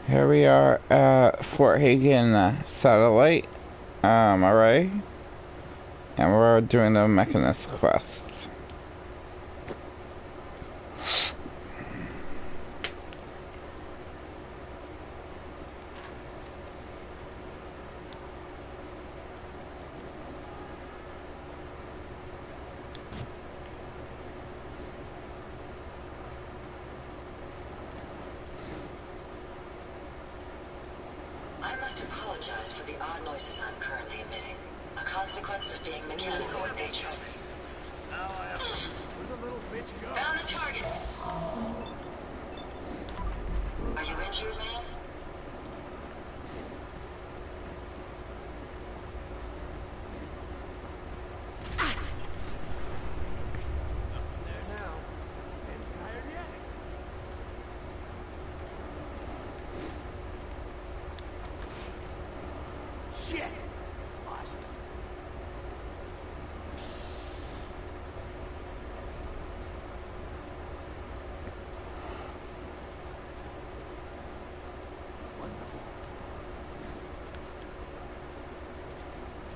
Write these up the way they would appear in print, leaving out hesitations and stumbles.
Here we are at Fort Hagen satellite array, and we're doing the Mechanist quest. I must apologize for the odd noises I'm currently emitting, a consequence of being mechanical in nature. Where'd the little bitch go? Found the target! Are you injured, man? Nothing there now. Ain't tired yet. Shit! Lost. What the?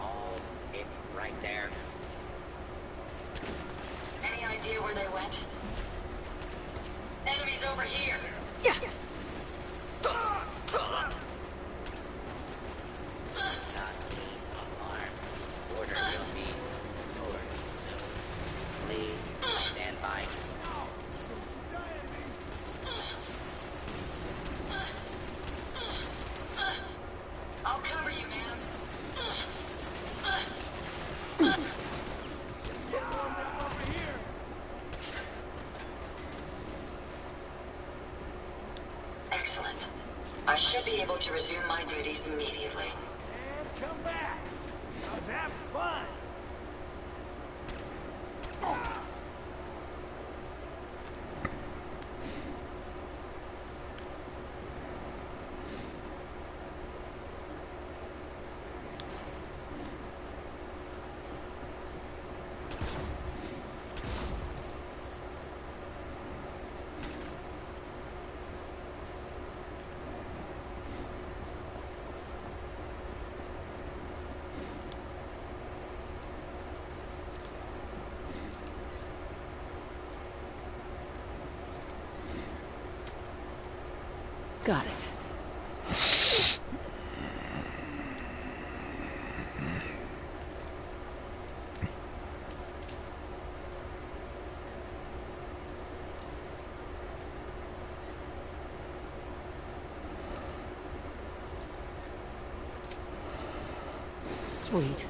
Oh, it's right there. Any idea where they went? Enemies over here! Not me. Arm. Order will be yours soon. Please stand by. I'll cover you, man. Over here. Excellent. I should be able to resume my duties immediately. And come back. I was having fun. Got it. Sweet.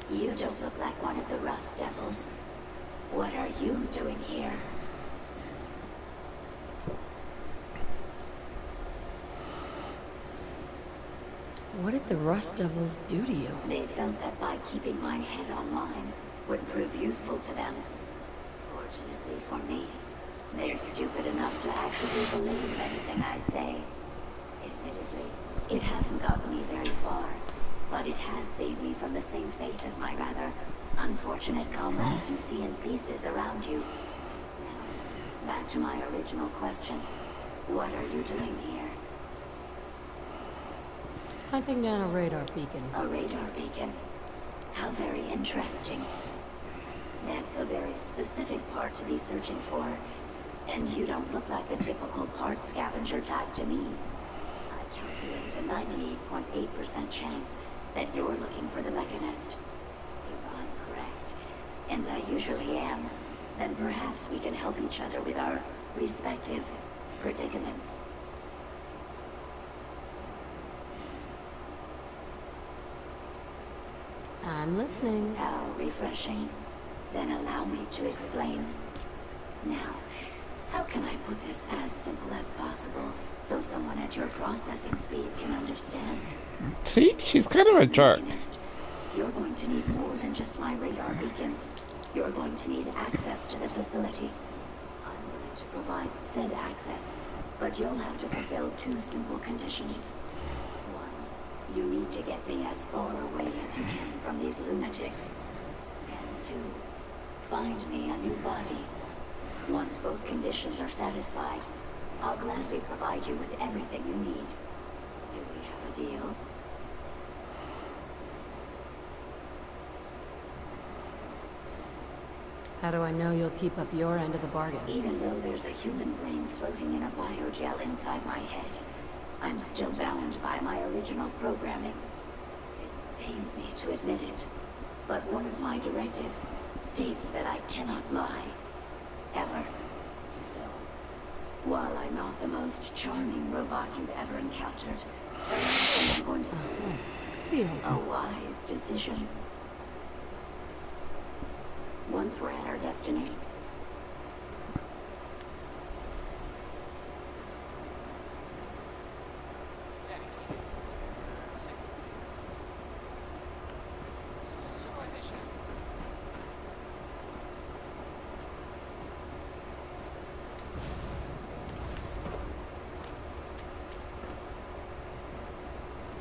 You don't look like one of the Rust Devils. What are you doing here? What did the Rust Devils do to you? They felt that by keeping my head online would prove useful to them. Fortunately for me, they're stupid enough to actually believe anything I say. Admittedly, it hasn't gotten me very far, but it has saved me from the same fate as my rather unfortunate comrades you see in pieces around you. Now, back to my original question. What are you doing here? Hunting down a radar beacon. A radar beacon. How very interesting. That's a very specific part to be searching for. And you don't look like the typical part scavenger type to me. I calculated a 98.8% chance that you're looking for the Mechanist. If I'm correct, and I usually am, then perhaps we can help each other with our respective predicaments. I'm listening. How refreshing. Then allow me to explain. Now, how can I put this as simple as possible so someone at your processing speed can understand? See, she's kind of a jerk. You're going to need more than just my radar beacon. You're going to need access to the facility. I'm willing to provide said access, but you'll have to fulfill two simple conditions. One, you need to get me as far away as you can from these lunatics. And two, find me a new body. Once both conditions are satisfied, I'll gladly provide you with everything you need. Do we have a deal? How do I know you'll keep up your end of the bargain? Even though there's a human brain floating in a biogel inside my head, I'm still bound by my original programming. It pains me to admit it, but one of my directives states that I cannot lie. Ever. So, while I'm not the most charming robot you've ever encountered, I'm going to Feel. a wise decision. Once we're at our destination,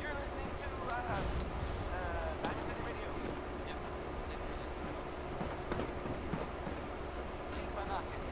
You're listening to, Backseat Radio. Yep, keep on knocking.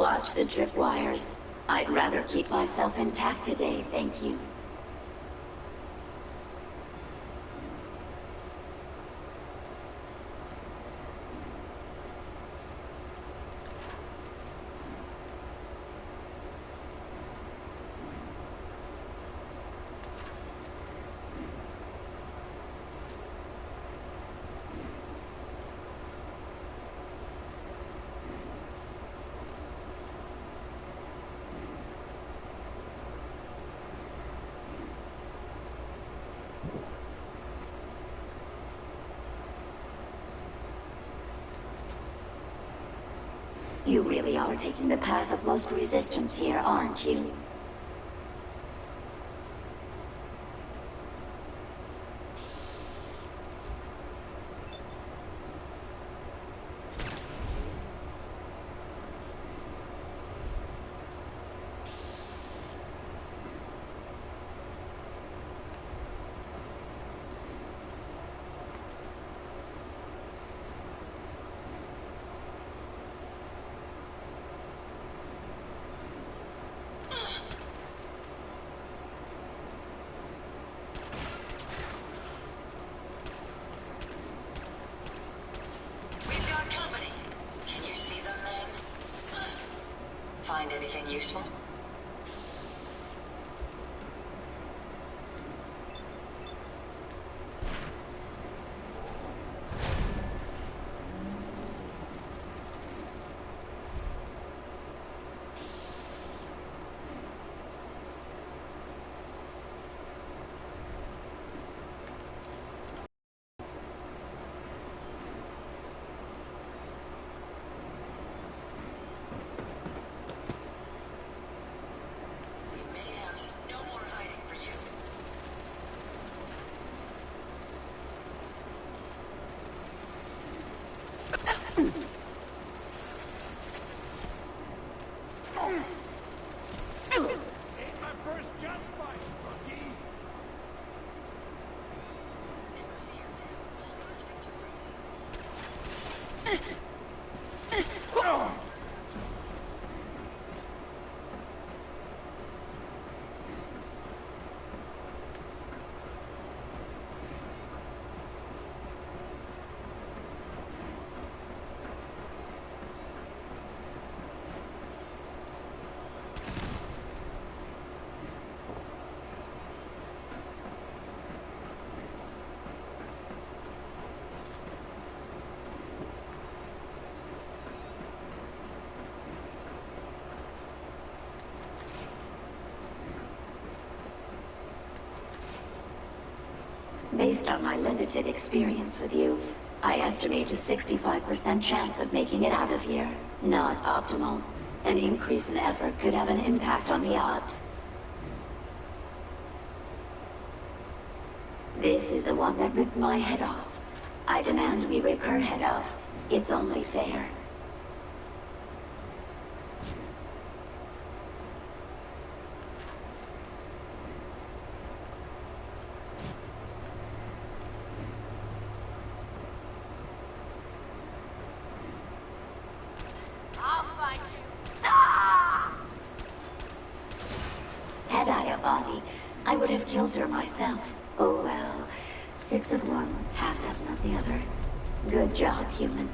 watch the tripwires. I'd rather keep myself intact today, thank you. You really are taking the path of most resistance here, aren't you? We've got company. Can you see them, man? Find anything useful? Based on my limited experience with you, I estimate a 65% chance of making it out of here. Not optimal. An increase in effort could have an impact on the odds. This is the one that ripped my head off. I demand we rip her head off. It's only fair. I'll find you. Had I a body, I would have killed her myself. Oh well. 6 of one, half dozen of the other. Good job, human.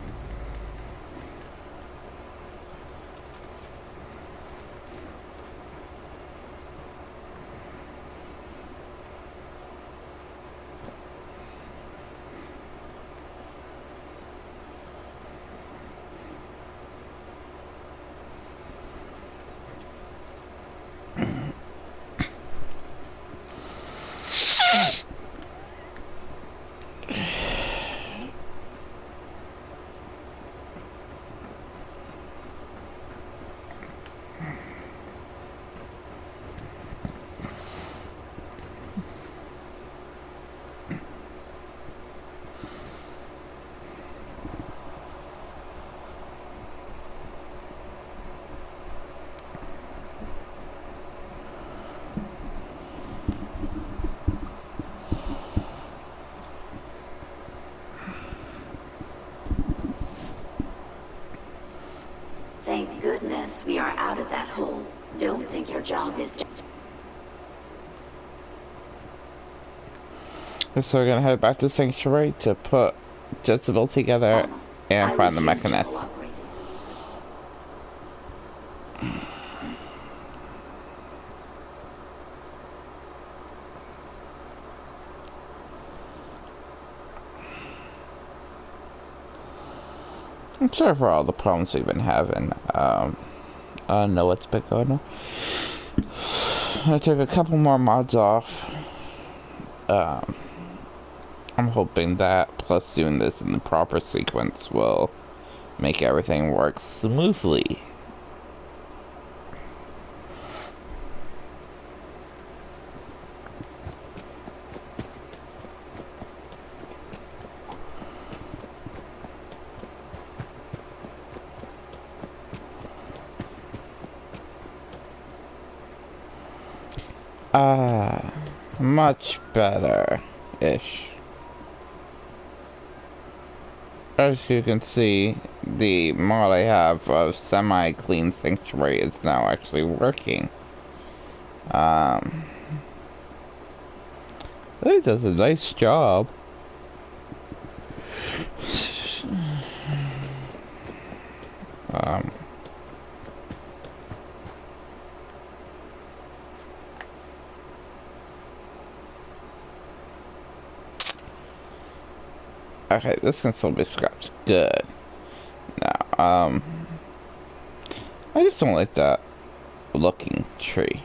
Thank goodness we are out of that hole. Don't think your job is done. So we're gonna head back to Sanctuary to put Jezebel together and I find the refuse to Mechanist. cooperate. I'm sorry for all the problems we've been having. I don't know what's been going on. I took a couple more mods off. I'm hoping that, plus doing this in the proper sequence, will make everything work smoothly. Much better-ish. As you can see, the mod I have of semi-clean Sanctuary is now actually working. It does a nice job. Okay, this can still be scrapped. Good. Now, I just don't like that looking tree.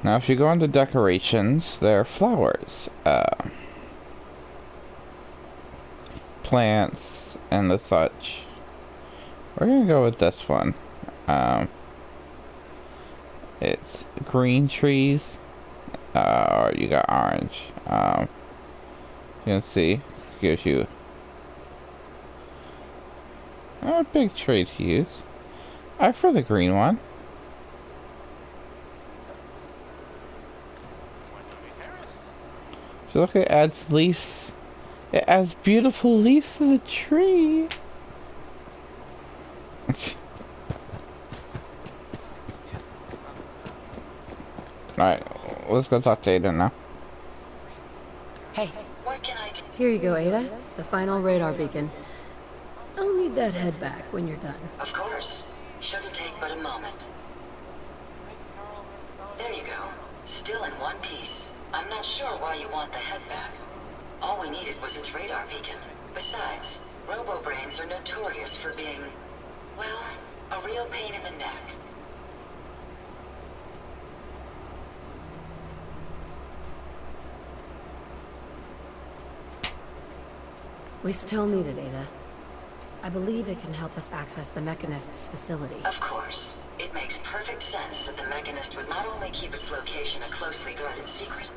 Now, if you go into decorations, there are flowers, plants, and the such. We're gonna go with this one. It's green trees, or you got orange. You can see, gives you a big tree to use. I prefer the green one. So look, it adds leaves. It adds beautiful leaves to the tree. Alright, let's go talk to Ada now. Hey, What can I do? here you go, Ada. The final radar beacon. I'll need that head back when you're done. Of course. Shouldn't take but a moment. There you go. Still in one piece. I'm not sure why you want the head back. All we needed was its radar beacon. Besides, robo-brains are notorious for being, well, a real pain in the neck. We still need it, Ada. I believe it can help us access the Mechanist's facility. Of course. It makes perfect sense that the Mechanist would not only keep its location a closely guarded secret,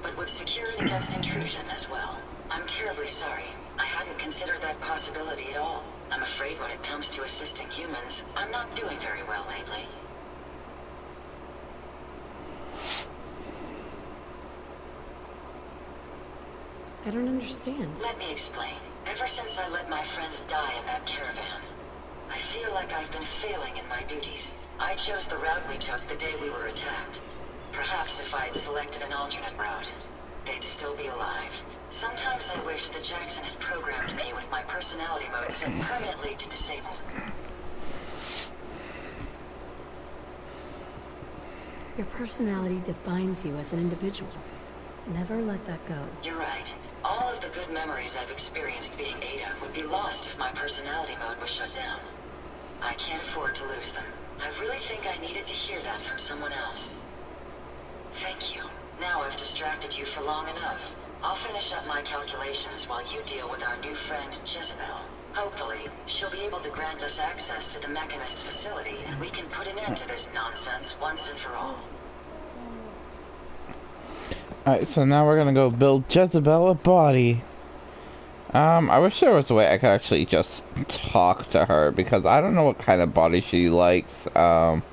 but would secure it against intrusion as well. I'm terribly sorry. I hadn't considered that possibility at all. I'm afraid when it comes to assisting humans, I'm not doing very well lately. I don't understand. Let me explain. Ever since I let my friends die in that caravan, I feel like I've been failing in my duties. I chose the route we took the day we were attacked. Perhaps if I'd selected an alternate route, they'd still be alive. Sometimes I wish that Jackson had programmed me with my personality mode set permanently to disabled. Your personality defines you as an individual. Never let that go. You're right. All of the good memories I've experienced being Ada would be lost if my personality mode was shut down. I can't afford to lose them. I really think I needed to hear that from someone else. Thank you. Now I've distracted you for long enough. I'll finish up my calculations while you deal with our new friend, Jezebel. Hopefully, she'll be able to grant us access to the Mechanist's facility, and we can put an end to this nonsense once and for all. Alright, so now we're gonna go build Jezebel a body. I wish there was a way I could actually just talk to her, because I don't know what kind of body she likes. And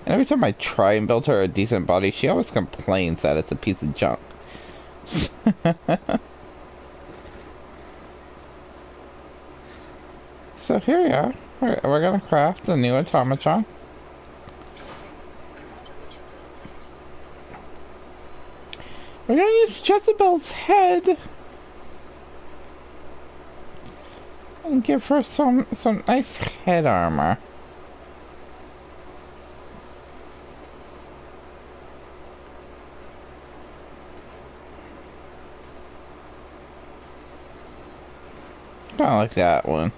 every time I try and build her a decent body, she always complains that it's a piece of junk. So here we are. We're gonna craft a new automaton. We're gonna use Jezebel's head and give her some nice head armor. Kinda like that one.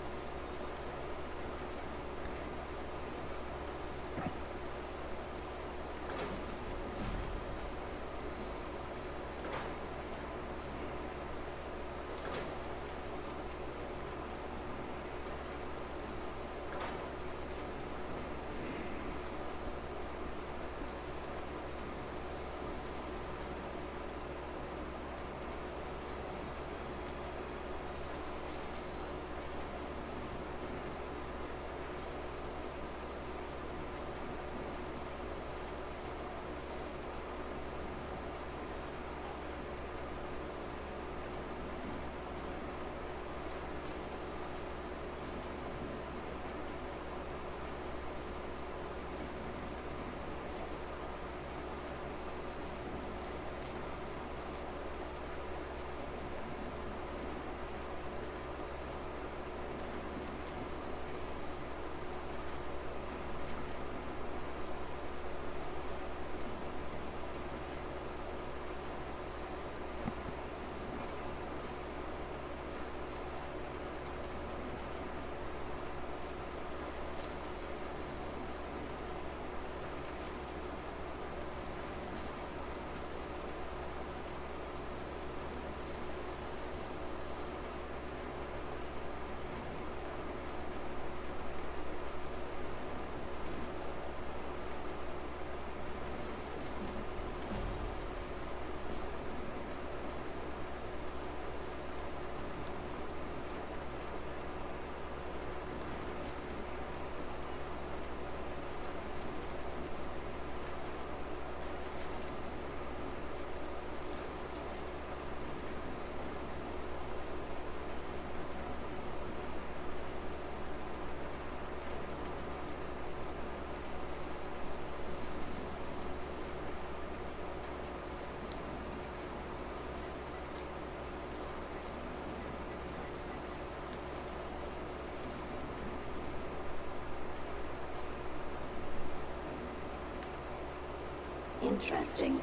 Interesting.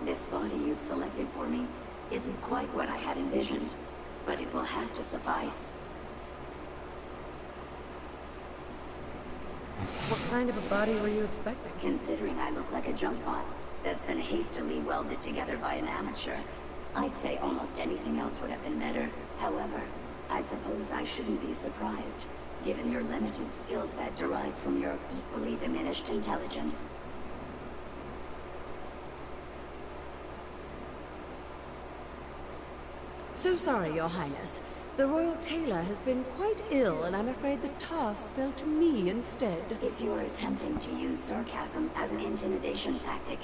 This body you've selected for me isn't quite what I had envisioned, but it will have to suffice. What kind of a body were you expecting? Considering I look like a junk bot that's been hastily welded together by an amateur, I'd say almost anything else would have been better. However, I suppose I shouldn't be surprised, given your limited skill set derived from your equally diminished intelligence. So sorry, Your Highness. The Royal Tailor has been quite ill, and I'm afraid the task fell to me instead. If you're attempting to use sarcasm as an intimidation tactic,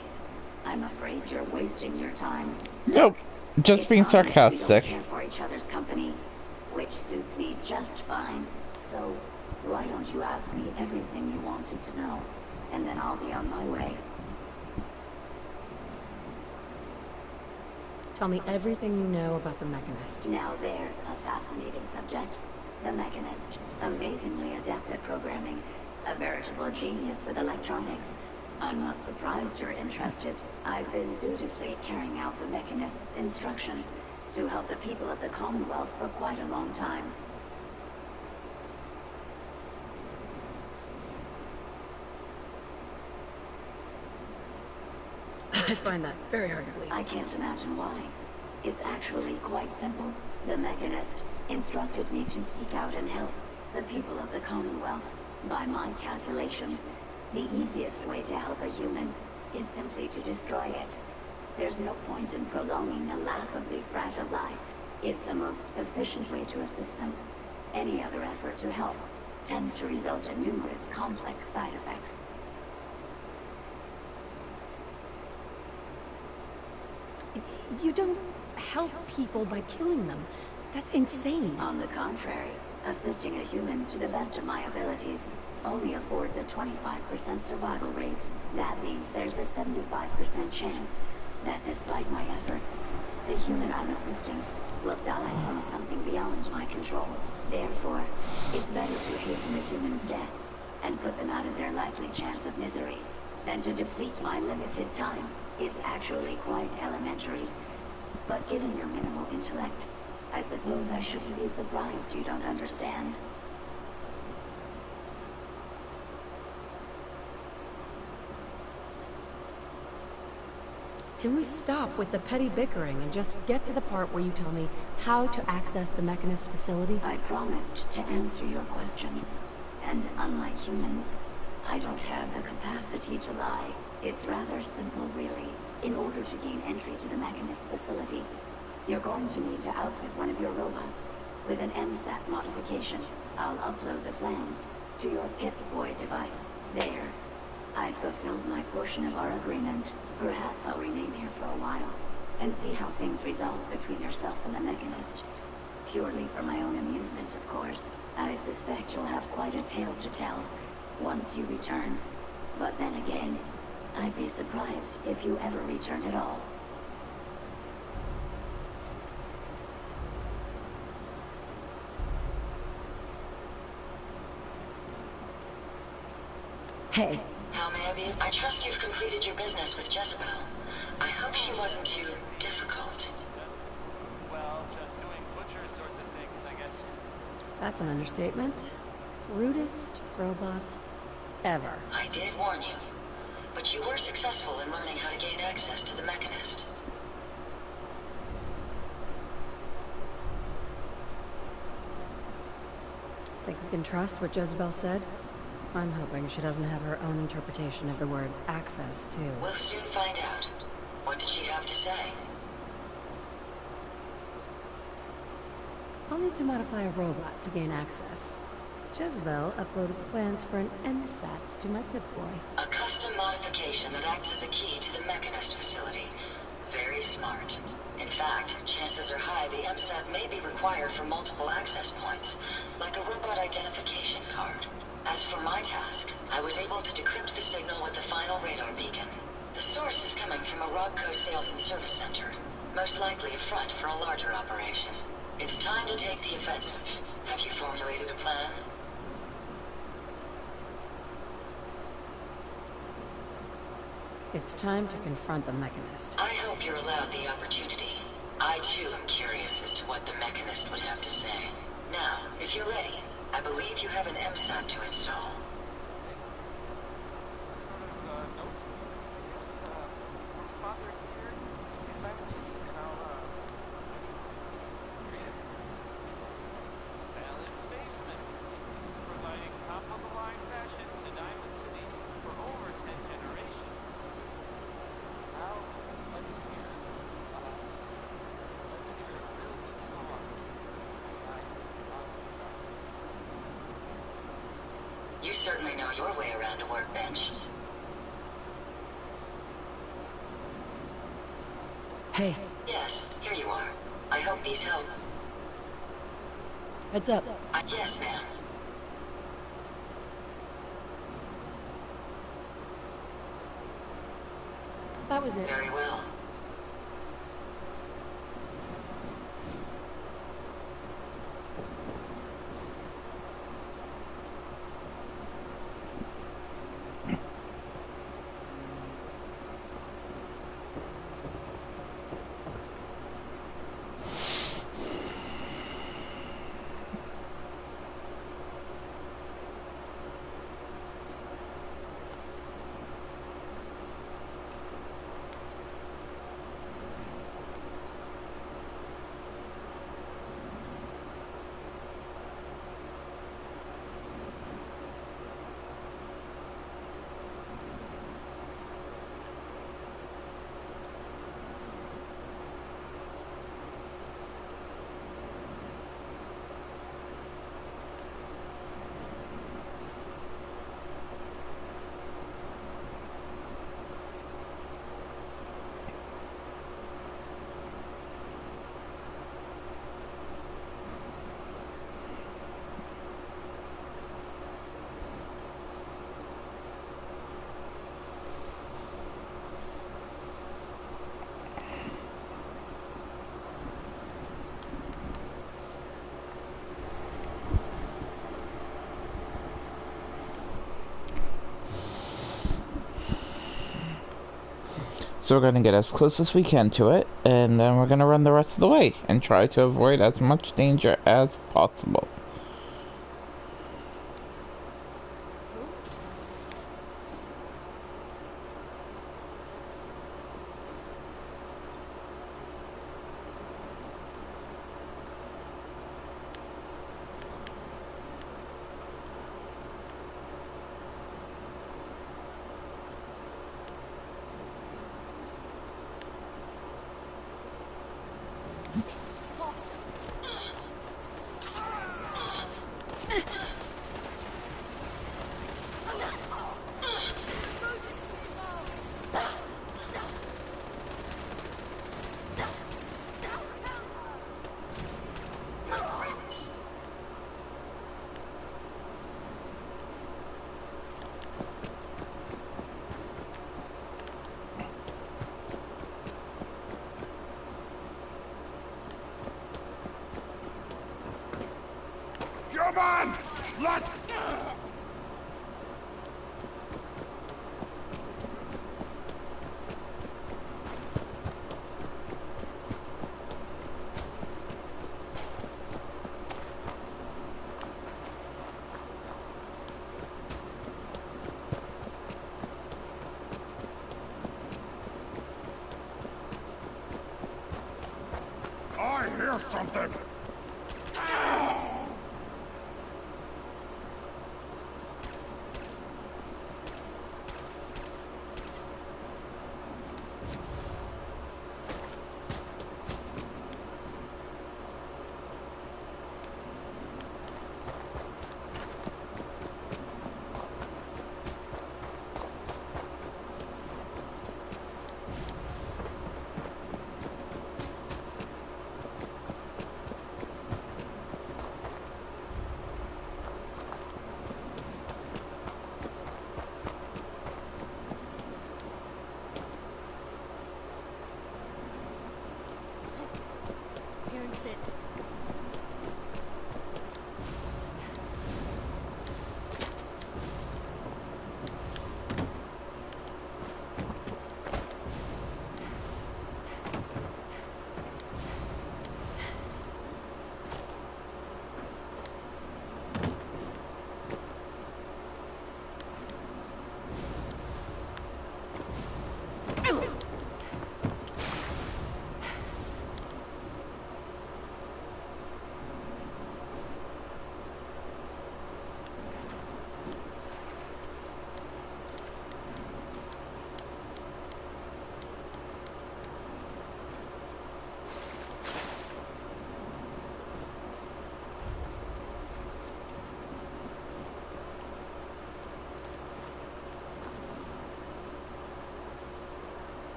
I'm afraid you're wasting your time. Nope. Just It's being obvious we sarcastic. don't care for each other's company, which suits me just fine. So, why don't you ask me everything you wanted to know, and then I'll be on my way. Tell me everything you know about the Mechanist. Now there's a fascinating subject. The Mechanist, amazingly adept at programming, a veritable genius with electronics. I'm not surprised you're interested. I've been dutifully carrying out the Mechanist's instructions to help the people of the Commonwealth for quite a long time. I find that very hard to believe. I can't imagine why. It's actually quite simple. The Mechanist instructed me to seek out and help the people of the Commonwealth. By my calculations, the easiest way to help a human is simply to destroy it. There's no point in prolonging a laughably fragile life. It's the most efficient way to assist them. Any other effort to help tends to result in numerous complex side effects. You don't help people by killing them. That's insane. On the contrary, assisting a human to the best of my abilities only affords a 25% survival rate. That means there's a 75% chance that despite my efforts, the human I'm assisting will die from something beyond my control. Therefore, it's better to hasten the human's death and put them out of their likely chance of misery than to deplete my limited time. It's actually quite elementary. But given your minimal intellect, I suppose I shouldn't be surprised you don't understand. Can we stop with the petty bickering and just get to the part where you tell me how to access the Mechanist facility? I promised to answer your questions. And unlike humans, I don't have the capacity to lie. It's rather simple, really. In order to gain entry to the Mechanist facility, you're going to need to outfit one of your robots with an MSAT modification. I'll upload the plans to your Pip-Boy device. There. I've fulfilled my portion of our agreement. Perhaps I'll remain here for a while and see how things resolve between yourself and the Mechanist. Purely for my own amusement, of course. I suspect you'll have quite a tale to tell once you return. But then again, I'd be surprised if you ever return at all. Hey, How may I be? I trust you've completed your business with Jezebel. I hope she wasn't too difficult. Well, just doing butcher sorts of things, I guess. that's an understatement. Rudest robot ever. I did warn you, but you were successful in learning how to gain access to the Mechanist. Think we can trust what Jezebel said? I'm hoping she doesn't have her own interpretation of the word access, too. We'll soon find out. What did she have to say? I'll need to modify a robot to gain access. Jezebel uploaded the plans for an MSAT to my Pip-Boy. A custom modification that acts as a key to the Mechanist facility. Very smart. In fact, chances are high the MSAT may be required for multiple access points, like a robot identification card. As for my task, I was able to decrypt the signal with the final radar beacon. The source is coming from a Robco sales and service center, most likely a front for a larger operation. It's time to take the offensive. Have you formulated a plan? It's time to confront the Mechanist. I hope you're allowed the opportunity. I too am curious as to what the Mechanist would have to say. Now, if you're ready, I believe you have an MSAT to install. What sort of note? Yes, sponsor here in Diamond City, and I'll read it. Fallon's Basement, providing top-of-the-line fashion to Diamond City for over 10 generations. Now, let's hear a really good song. You certainly know your way around a workbench. Hey, Yes, here you are. I hope these help. heads up. Yes, ma'am. That was it. Very well. So we're going to get as close as we can to it, and then we're going to run the rest of the way and try to avoid as much danger as possible. Come on! Let... I hear something!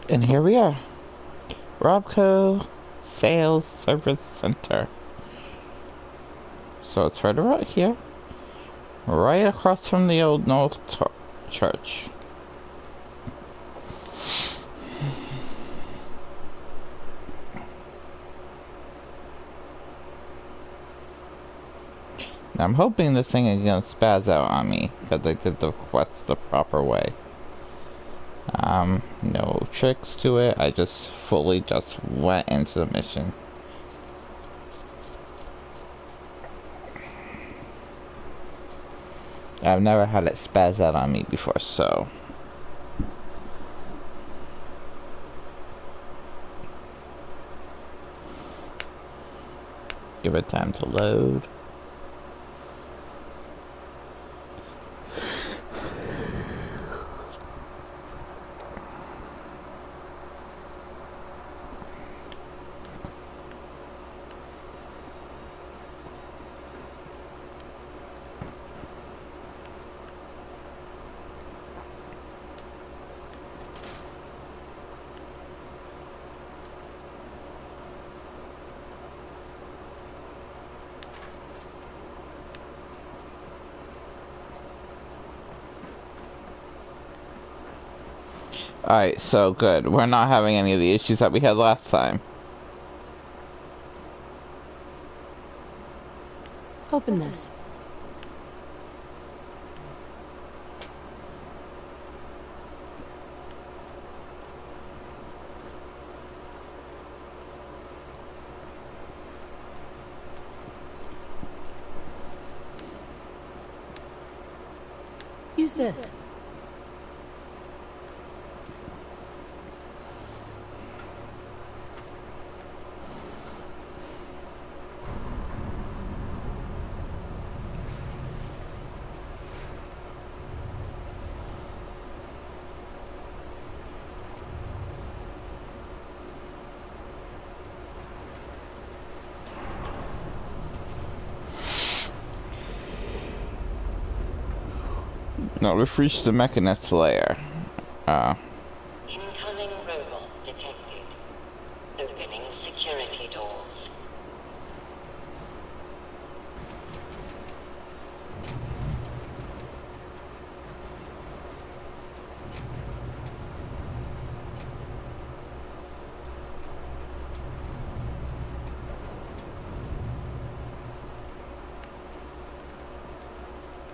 And here we are. Robco Sales Service Center. So it's right about here. Right across from the old North Church. Now I'm hoping this thing is gonna spaz out on me because I did the quest the proper way. No tricks to it. I just fully just went into the mission. I've never had it spaz out on me before, so. Give it time to load. Alright, so good. We're not having any of the issues that we had last time. Open this. Use this. No, we've reached the Mechanist layer. Incoming robot detected. Opening security doors.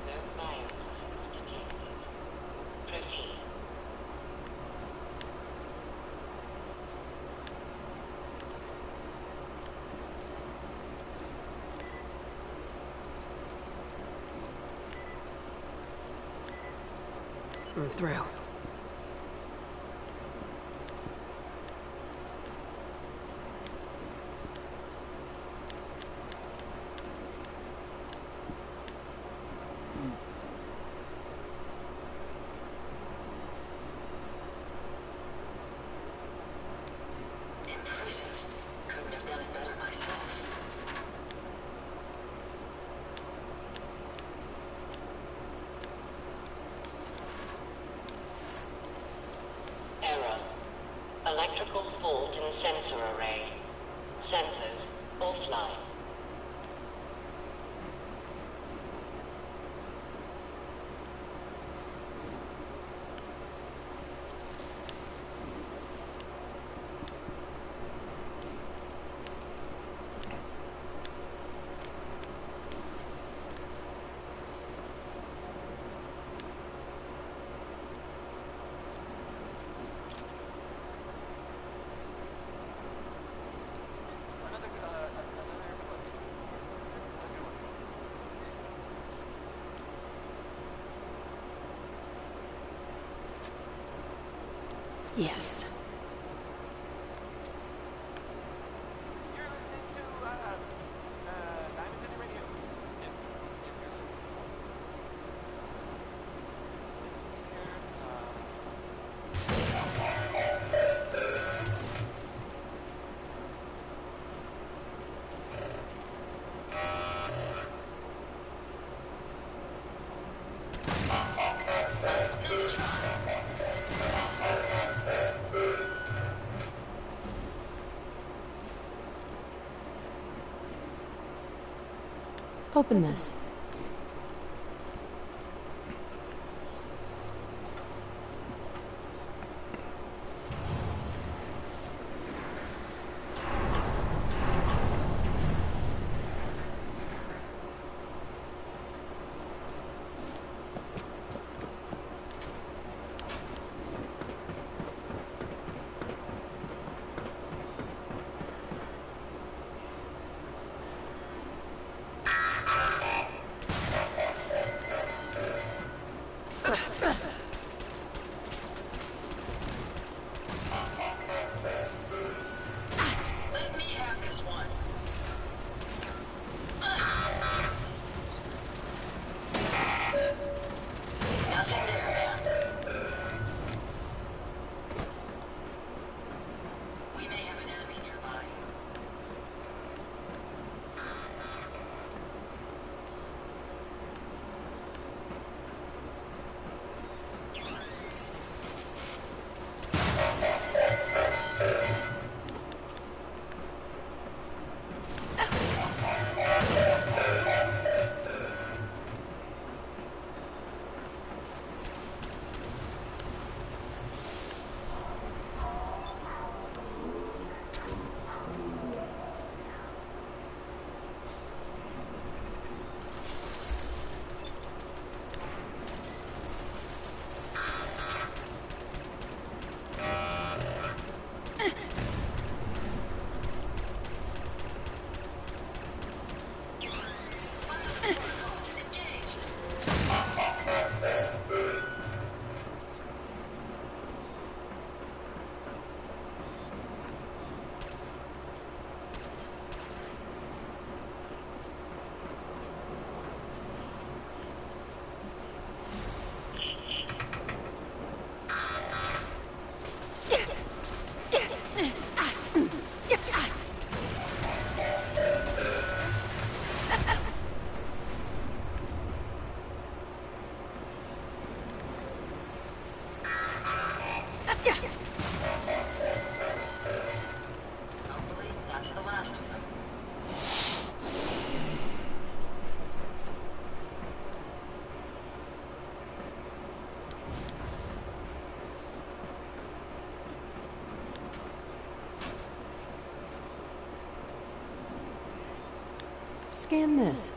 No biomass detected. Proceed. I'm through. Impressive. Couldn't have done it better myself. Error. Electrical fault in sensor array. Sensors offline. Yes. You're listening to Diamond City Radio. If you're listening. This is here. Nice try. Open this. Let me have this one. Nothing there, man. We may have an enemy nearby. Hopefully, that's the last of them. Scan this.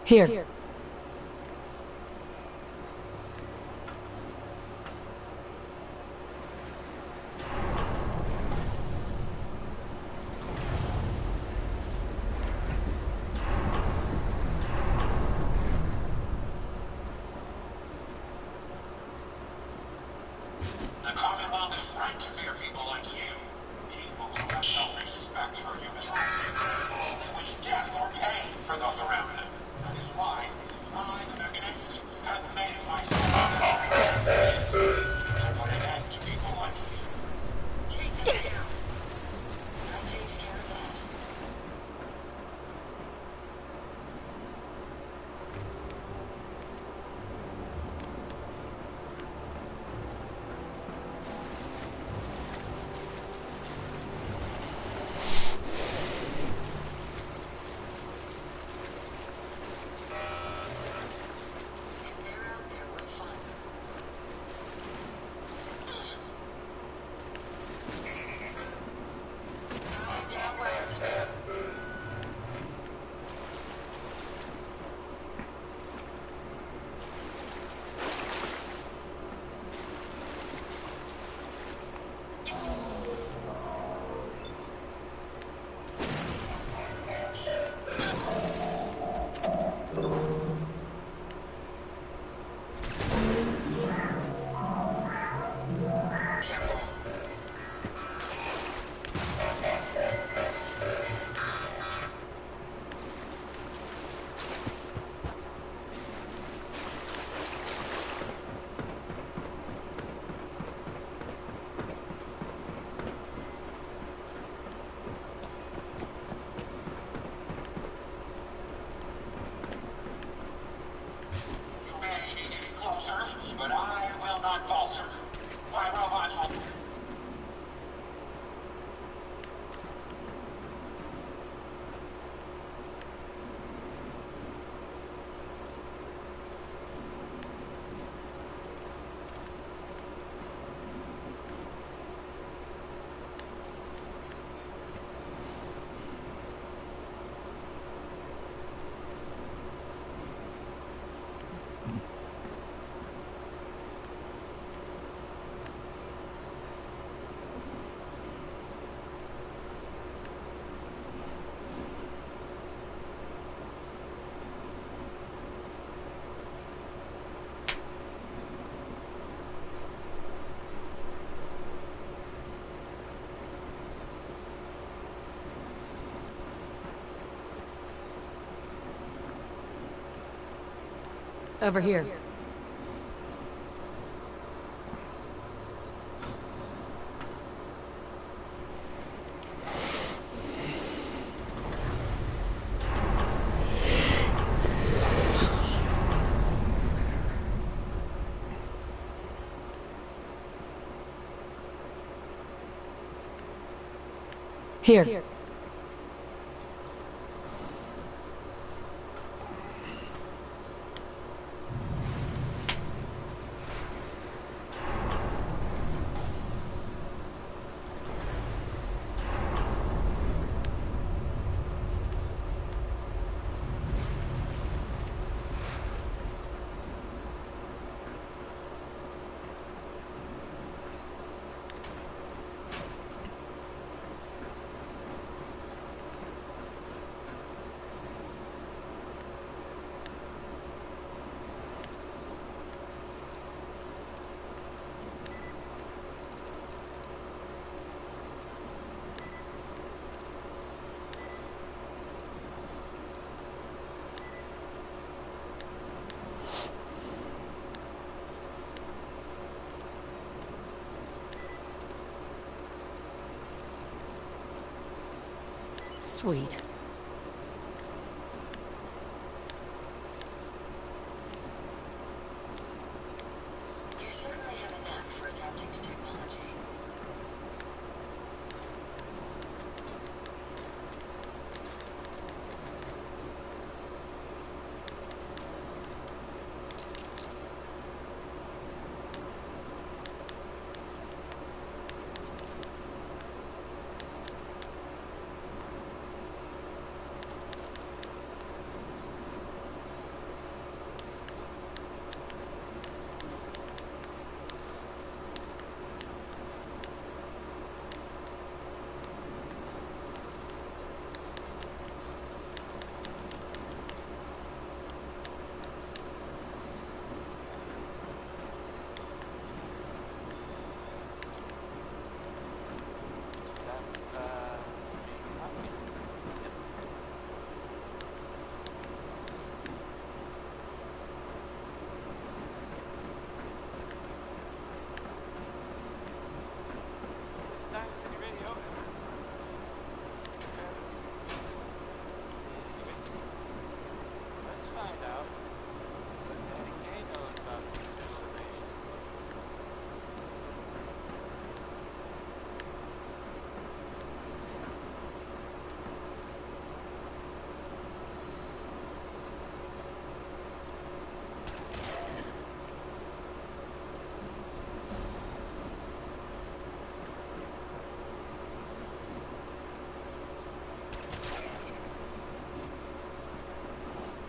Here. The Commonwealth is right to fear people like you. People who have no respect for human life. They wish death or pain for those around them. That is why I, the Mechanist, have made it my to put an end to people like you. Take them down. That takes care of that. Over here. Here. Sweet. You certainly have a knack for adapting to technology.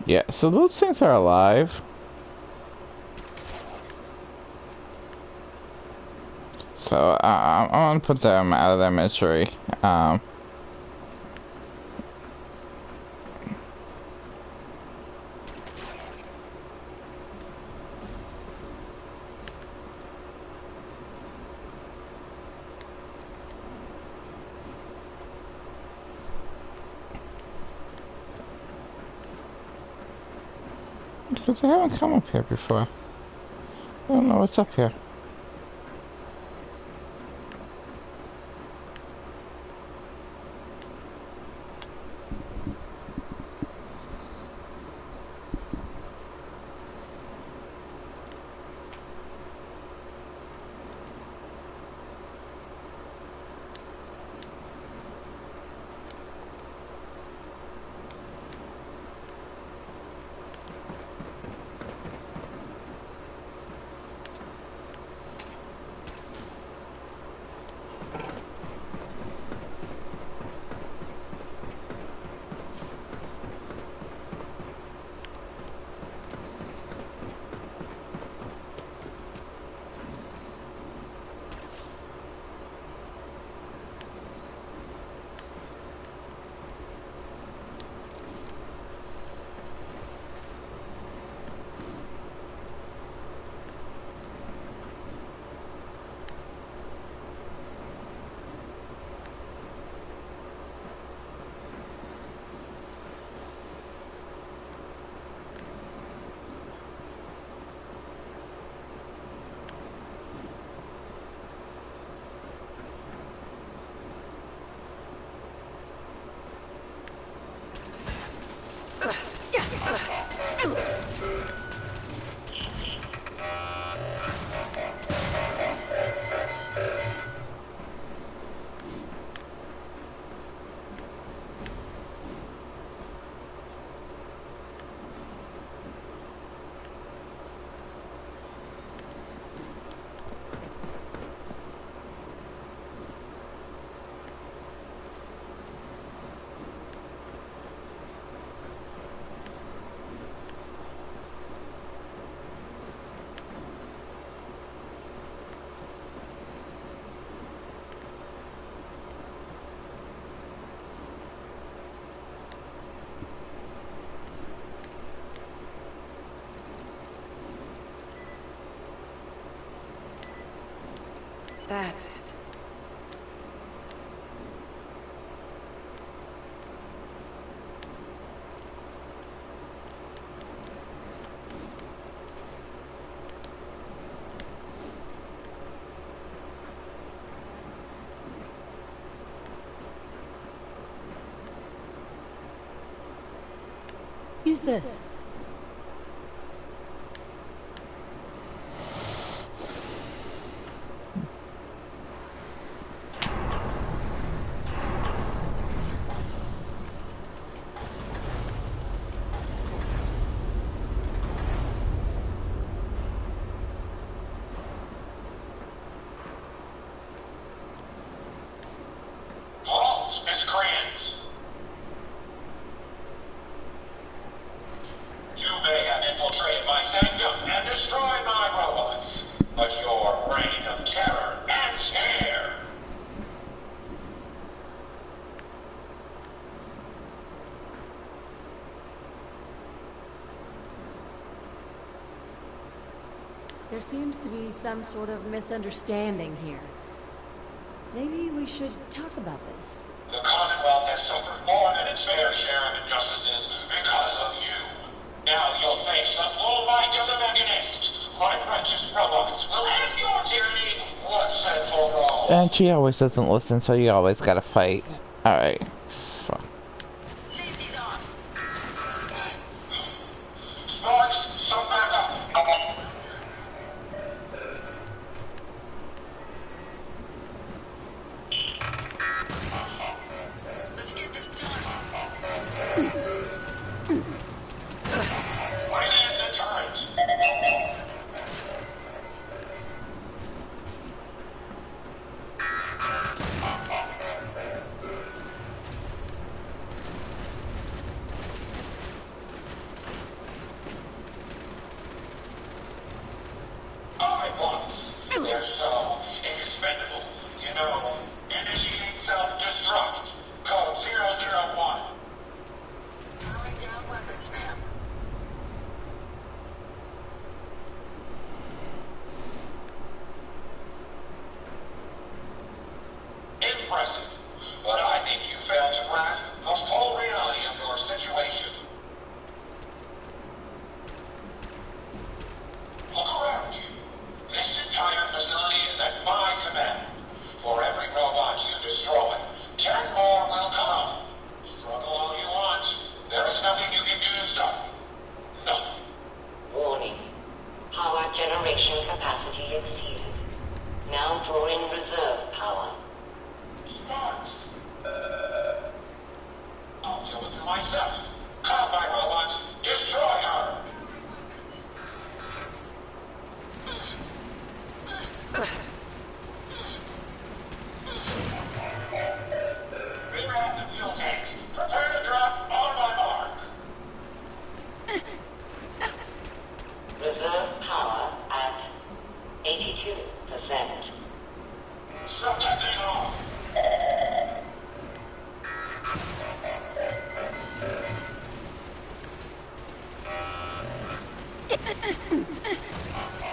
Yeah, so those things are alive. So I'm gonna put them out of their misery. Because I haven't come up here before. I don't know what's up here. That's it. Use this. Halt, miscreants! You may have infiltrated my sanctum and destroyed my robots, but your reign of terror ends here! There seems to be some sort of misunderstanding here. Maybe we should talk about this. The Commonwealth has suffered more than its fair share of injustices because of you. Now you'll face the full might of the Mechanist. My righteous robots will end your tyranny once and for all. And she always doesn't listen, so you always gotta fight. Alright. Fuck. Safety's on. Sparks, some backup. Let's get this done. Bring in the turret. I want. They're so expendable. You know, initiate self-destruct. Code 001. Powering down weapons, ma'am. Impressive. But I think you failed to grasp the full reality of your situation. Look around you. This entire facility is at my command. For every robot you destroy, 10 more will come. Struggle all you want. There is nothing you can do to stop me. Nothing. Warning. Power generation capacity exceeded. Now drawing reserve power. Sparks. I'll deal with you myself. Come, my robots. Destroy her. Reroute the fuel tanks. Prepare to drop on my mark. Reserve power at 82%. Shut that thing off.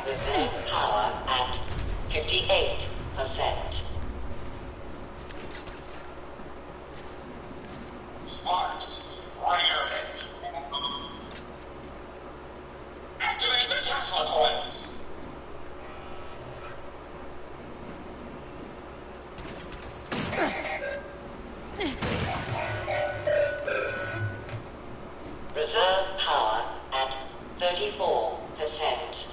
Reserve power at 58%. Sparks. Rear it. Activate the Tesla coils. Reserve power at 34%.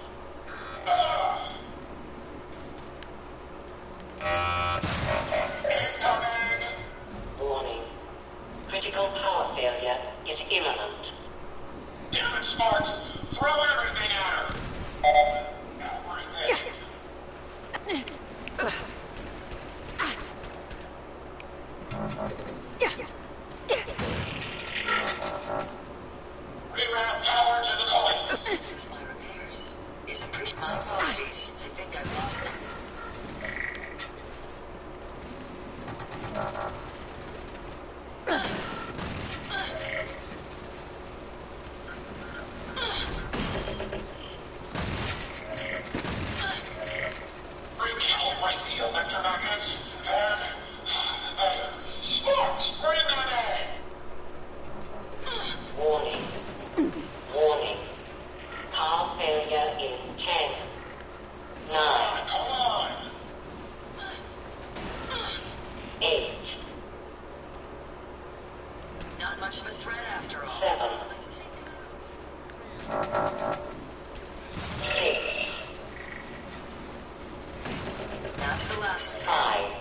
got to the last of them. 5,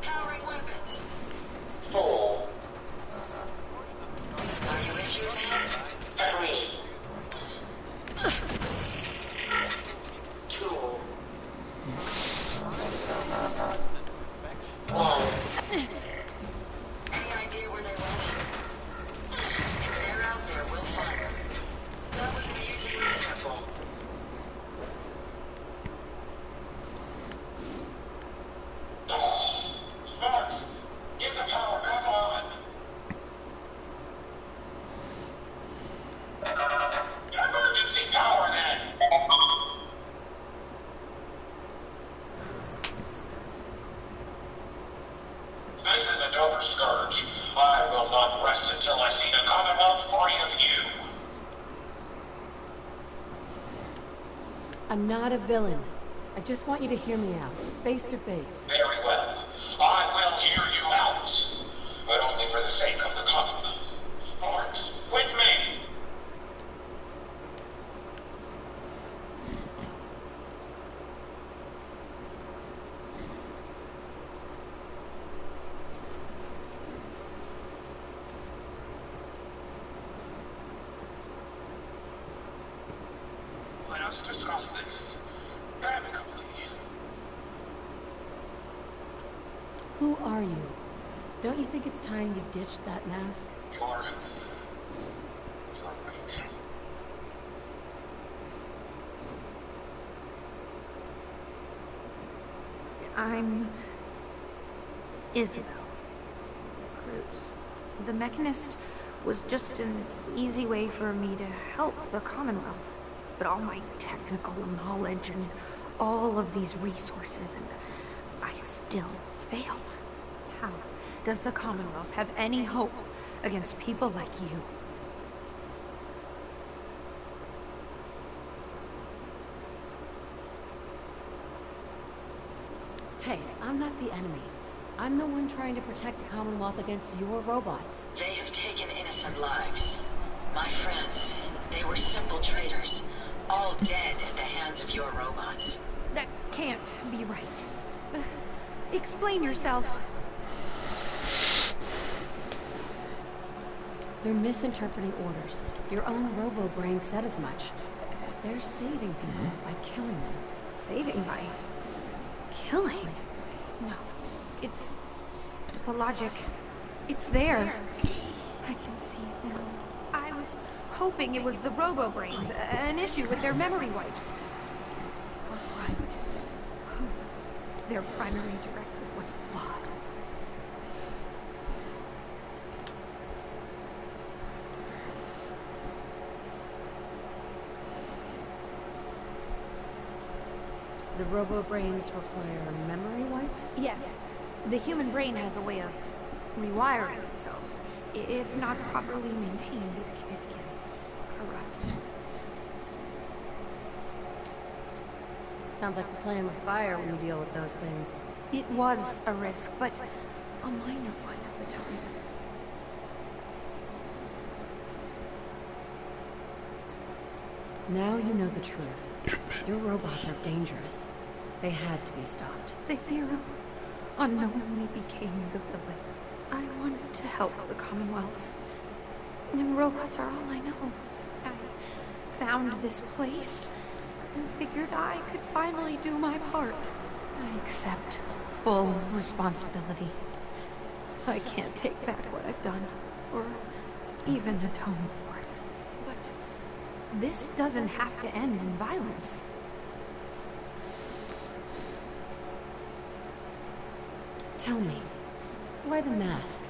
Powering weapons. 4, Are you injured now? 3, 2, 1. Any idea where they went? If they're out there, we'll find them. That was amusingly simple. Sparks, get the power back on. Emergency power then. This is a Dover Scourge. I will not rest until I see the Commonwealth free of you. I'm not a villain. I just want you to hear me out, face to face. Very well. I will hear you out. But only for the sake of the Commonwealth. Sparks, with me. Let us discuss this amicably. Who are you? Don't you think it's time you ditched that mask? You're right. I'm Isabel Cruz. The Mechanist was just an easy way for me to help the Commonwealth. But all my technical knowledge and all of these resources, and I still failed. How does the Commonwealth have any hope against people like you? Hey, I'm not the enemy. I'm the one trying to protect the Commonwealth against your robots. They have taken innocent lives. My friends, they were simple traitors, all dead at the hands of your robots. That can't be right. Explain yourself. They're misinterpreting orders. Your own robo-brain said as much. They're saving people by killing them. Saving by killing? No, it's the logic. It's there. I can see it now. I was hoping it was the robo-brains, an issue with their memory wipes. You're right. Their primary directive was flawed. The robo-brains require memory wipes? Yes, the human brain has a way of rewiring itself. If not properly maintained, it can corrupt. Sounds like you're playing with fire when you deal with those things. It was a risk, but a minor one at the time. Now you know the truth. Your robots are dangerous. They had to be stopped. The hero unknowingly became the villain. I want to help the Commonwealth. And robots are all I know. I found this place and figured I could finally do my part. I accept full responsibility. I can't take back what I've done, or even atone for it. But this doesn't have to end in violence. Tell me, why the mask?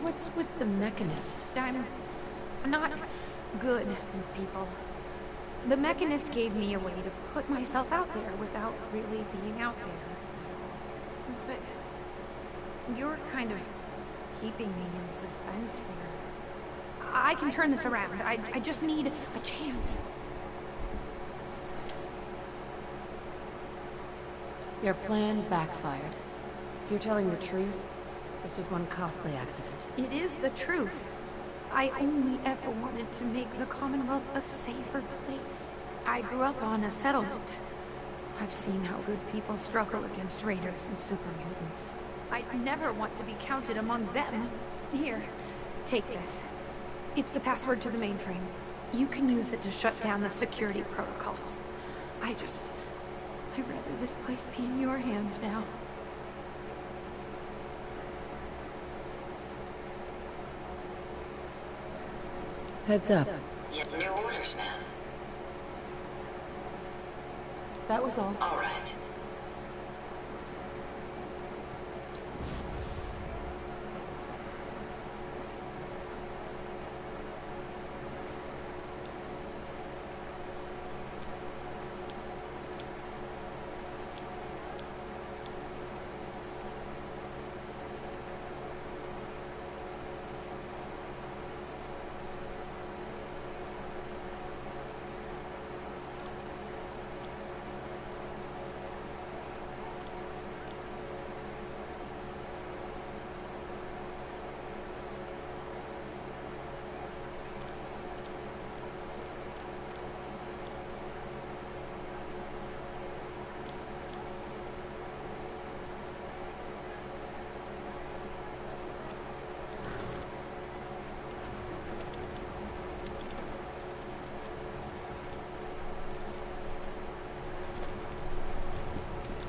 What's with the Mechanist? I'm not good with people. The Mechanist gave me a way to put myself out there without really being out there. But you're kind of keeping me in suspense here. I can turn this around. I just need a chance. Your plan backfired. If you're telling the truth, this was one costly accident. It is the truth. I only ever wanted to make the Commonwealth a safer place. I grew up on a settlement. I've seen how good people struggle against raiders and super mutants. I'd never want to be counted among them. Here, take this. It's the password to the mainframe. You can use it to shut down the security protocols. I'd rather this place be in your hands now. Heads up. Yet new orders, ma'am. That was all. All right.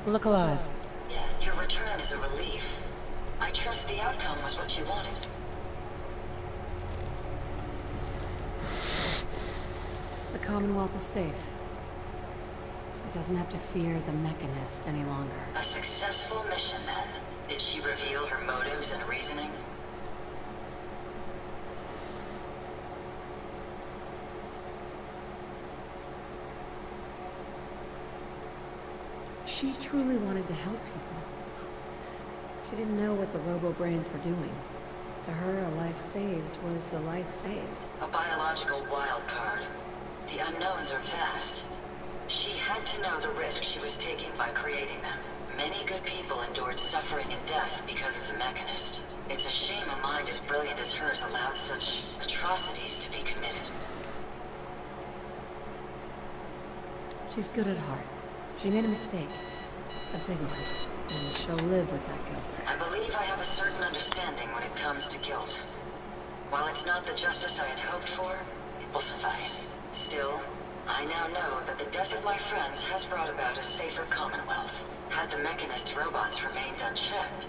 Look alive. Yeah, your return is a relief. I trust the outcome was what you wanted. The Commonwealth is safe. It doesn't have to fear the Mechanist any longer. A successful mission, then. Did she reveal her motives and reasoning? She truly wanted to help people. She didn't know what the Robo-Brains were doing. To her, a life saved was a life saved. A biological wild card. The unknowns are vast. She had to know the risk she was taking by creating them. Many good people endured suffering and death because of the Mechanist. It's a shame a mind as brilliant as hers allowed such atrocities to be committed. She's good at heart. She made a mistake. A big one. And she'll live with that guilt. I believe I have a certain understanding when it comes to guilt. While it's not the justice I had hoped for, it will suffice. Still, I now know that the death of my friends has brought about a safer Commonwealth. Had the Mechanist's robots remained unchecked,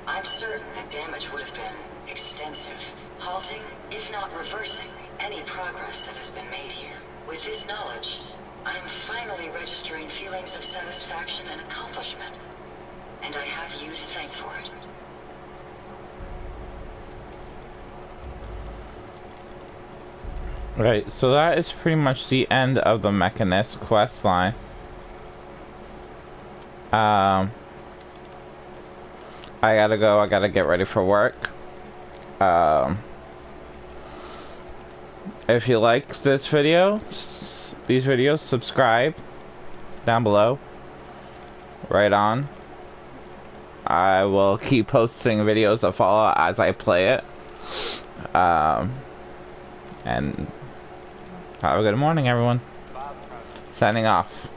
I'm certain the damage would have been extensive, halting, if not reversing, any progress that has been made here. With this knowledge, I am finally registering feelings of satisfaction and accomplishment. And I have you to thank for it. Right, so that is pretty much the end of the Mechanist quest line. I gotta go, I gotta get ready for work. If you like this video, these videos, subscribe down below. Right on. I will keep posting videos of Fallout as I play it. And have a good morning, everyone. Signing off.